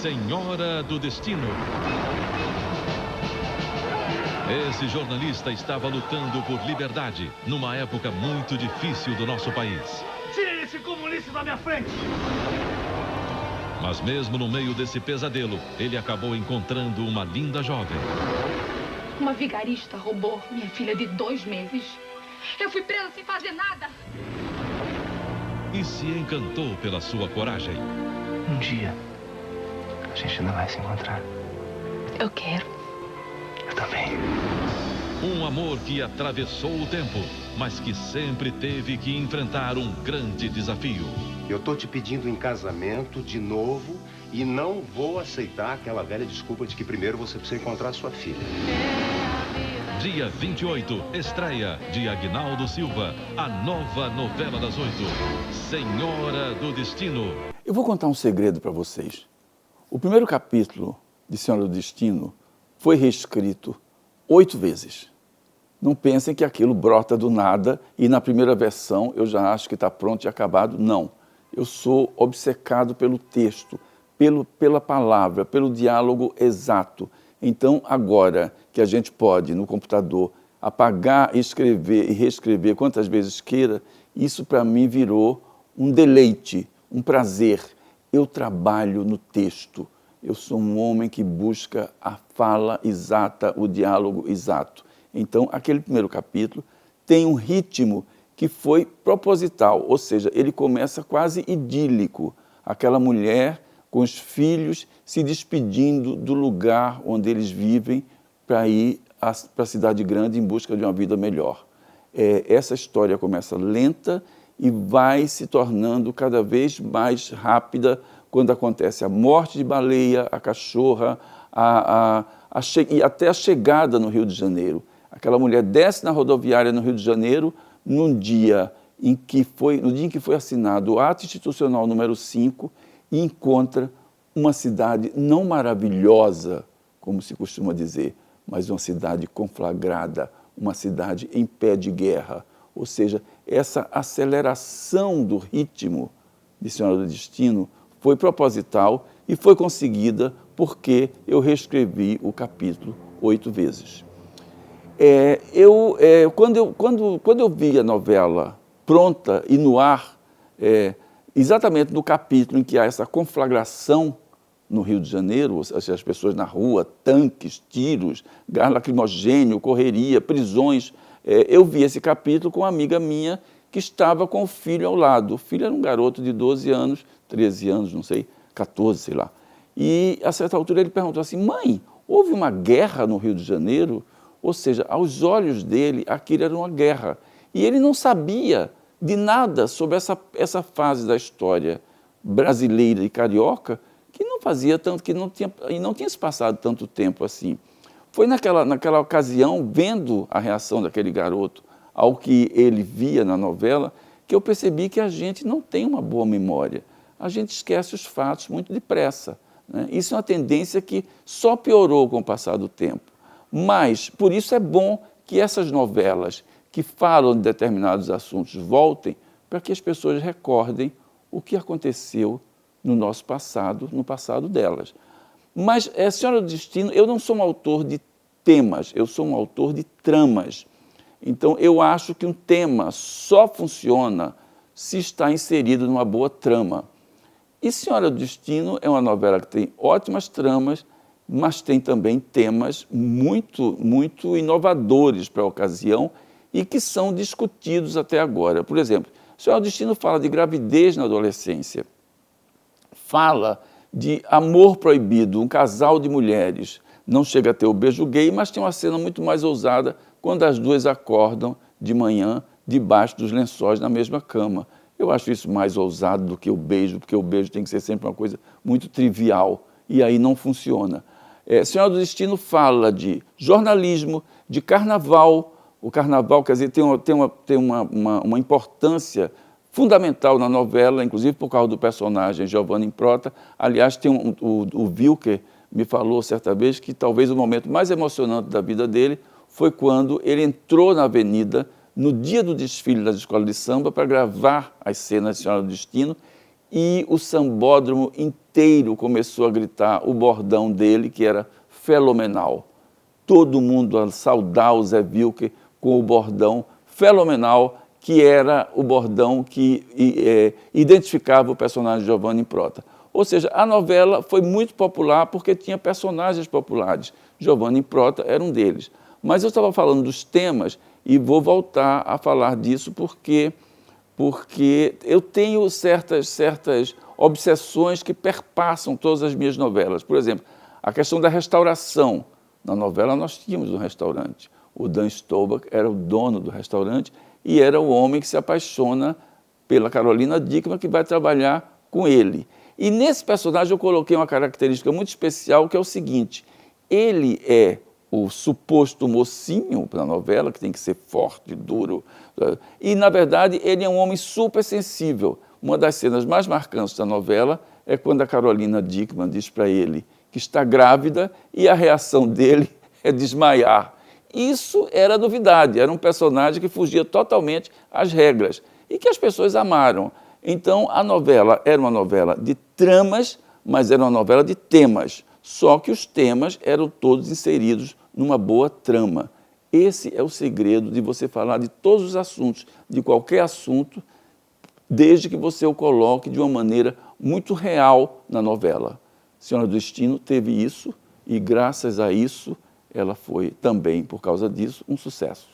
Senhora do Destino. Esse jornalista estava lutando por liberdade numa época muito difícil do nosso país. Tire esse comunista da minha frente! Mas mesmo no meio desse pesadelo, ele acabou encontrando uma linda jovem. Uma vigarista roubou minha filha de 2 meses. Eu fui presa sem fazer nada. E se encantou pela sua coragem. Um dia, a gente ainda vai se encontrar. Eu quero. Eu também. Um amor que atravessou o tempo, mas que sempre teve que enfrentar um grande desafio. Eu tô te pedindo em casamento de novo e não vou aceitar aquela velha desculpa de que primeiro você precisa encontrar sua filha. Dia 28, estreia de Aguinaldo Silva, a nova novela das 8, Senhora do Destino. Eu vou contar um segredo para vocês. O primeiro capítulo de Senhora do Destino foi reescrito 8 vezes. Não pensem que aquilo brota do nada e na primeira versão eu já acho que está pronto e acabado. Não. Eu sou obcecado pelo texto, pela palavra, pelo diálogo exato. Então, agora que a gente pode, no computador, apagar, escrever e reescrever quantas vezes queira, isso para mim virou um deleite, um prazer. Eu trabalho no texto. Eu sou um homem que busca a fala exata, o diálogo exato. Então, aquele primeiro capítulo tem um ritmo que foi proposital, ou seja, ele começa quase idílico. Aquela mulher com os filhos se despedindo do lugar onde eles vivem para ir para a cidade grande em busca de uma vida melhor. Essa história começa lenta e vai se tornando cada vez mais rápida quando acontece a morte de Baleia, a cachorra, e até a chegada no Rio de Janeiro. Aquela mulher desce na rodoviária no Rio de Janeiro no dia em que foi assinado o ato institucional número 5 e encontra uma cidade não maravilhosa, como se costuma dizer, mas uma cidade conflagrada, uma cidade em pé de guerra. Ou seja, essa aceleração do ritmo de Senhora do Destino foi proposital e foi conseguida porque eu reescrevi o capítulo 8 vezes. Quando eu vi a novela pronta e no ar, exatamente no capítulo em que há essa conflagração no Rio de Janeiro, ou seja, as pessoas na rua, tanques, tiros, gás lacrimogêneo, correria, prisões, eu vi esse capítulo com uma amiga minha que estava com o filho ao lado. O filho era um garoto de 12 anos, 13 anos, não sei, 14, sei lá. E, a certa altura, ele perguntou assim, mãe, houve uma guerra no Rio de Janeiro? Ou seja, aos olhos dele, aquilo era uma guerra. E ele não sabia de nada sobre essa fase da história brasileira e carioca, que não fazia tanto, que não tinha se passado tanto tempo assim. Foi naquela ocasião, vendo a reação daquele garoto ao que ele via na novela, que eu percebi que a gente não tem uma boa memória. A gente esquece os fatos muito depressa, né? Isso é uma tendência que só piorou com o passar do tempo. Mas, por isso é bom que essas novelas que falam de determinados assuntos voltem para que as pessoas recordem o que aconteceu no nosso passado, no passado delas. Mas, Senhora do Destino, eu não sou um autor de temas, eu sou um autor de tramas. Então, eu acho que um tema só funciona se está inserido numa boa trama. E Senhora do Destino é uma novela que tem ótimas tramas, mas tem também temas muito, muito inovadores para a ocasião e que são discutidos até agora. Por exemplo, Senhora do Destino fala de gravidez na adolescência, fala de amor proibido, um casal de mulheres. Não chega a ter o beijo gay, mas tem uma cena muito mais ousada quando as duas acordam de manhã debaixo dos lençóis na mesma cama. Eu acho isso mais ousado do que o beijo, porque o beijo tem que ser sempre uma coisa muito trivial e aí não funciona. Senhora do Destino fala de jornalismo, de carnaval. O carnaval, quer dizer, tem uma importância fundamental na novela, inclusive por causa do personagem Giovanni Improta. Aliás, o Wilker me falou certa vez que talvez o momento mais emocionante da vida dele foi quando ele entrou na avenida no dia do desfile das escolas de samba para gravar as cenas de Senhora do Destino e o sambódromo inteiro começou a gritar o bordão dele, que era fenomenal. Todo mundo a saudar o Zé Wilker com o bordão fenomenal, que era o bordão que identificava o personagem Giovanni Improta. Ou seja, a novela foi muito popular porque tinha personagens populares. Giovanni Improta era um deles. Mas eu estava falando dos temas e vou voltar a falar disso porque eu tenho certas obsessões que perpassam todas as minhas novelas. Por exemplo, a questão da restauração. Na novela nós tínhamos um restaurante. O Dan Stolbach era o dono do restaurante e era o homem que se apaixona pela Carolina Dickmann, que vai trabalhar com ele. E nesse personagem eu coloquei uma característica muito especial, que é o seguinte: ele é o suposto mocinho da novela, que tem que ser forte, duro, e, na verdade, ele é um homem super sensível. Uma das cenas mais marcantes da novela é quando a Carolina Dickmann diz para ele que está grávida e a reação dele é desmaiar. Isso era novidade, era um personagem que fugia totalmente às regras e que as pessoas amaram. Então, a novela era uma novela de tramas, mas era uma novela de temas, só que os temas eram todos inseridos numa boa trama. Esse é o segredo de você falar de todos os assuntos, de qualquer assunto, desde que você o coloque de uma maneira muito real na novela. Senhora do Destino teve isso e, graças a isso, ela foi também, por causa disso, um sucesso.